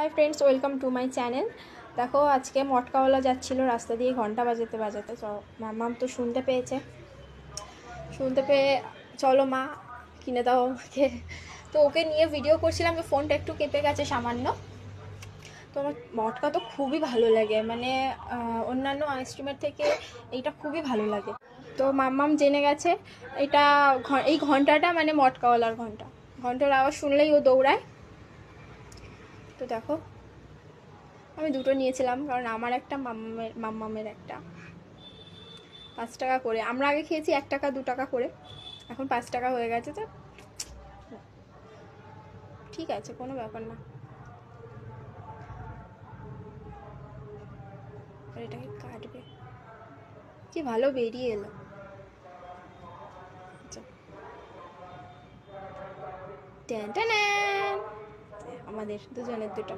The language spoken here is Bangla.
Hi friends, welcome to my channel. দেখো, আজকে মটকাওয়ালা যাচ্ছিল রাস্তা দিয়ে ঘন্টা বাজাতে বাজাতে। মাম্মাম তো শুনতে পেয়ে চলো মা কিনে দাও আমাকে। তো ওকে নিয়ে ভিডিও করছিলাম, তো ফোনটা একটু কেঁপে গেছে সামান্য। তো আমার মটকা তো খুবই ভালো লাগে, মানে অন্যান্য আইসক্রিমের থেকে এইটা খুবই ভালো লাগে। তো মাম্মাম জেনে গেছে এটা, এই ঘন্টাটা মানে মটকাওয়ালার ঘন্টা। ঘন্টার আওয়াজ শুনলেই ও দৌড়ায়। তো দেখো, আমি দুটো নিয়েছিলাম কারণ আমার একটা, মাম্মামের একটা। 5 টাকা করে। আমরা আগে খেয়েছি 1 টাকা 2 টাকা করে, এখন 5 টাকা হয়ে গেছে। তো ঠিক আছে, কোনো ব্যাপার না। আর এটাকে কাটবে, কি ভালো বেরিয়ে এলো। আচ্ছা, ট্যান ট্যান, আমাদের দুজনের দুটো।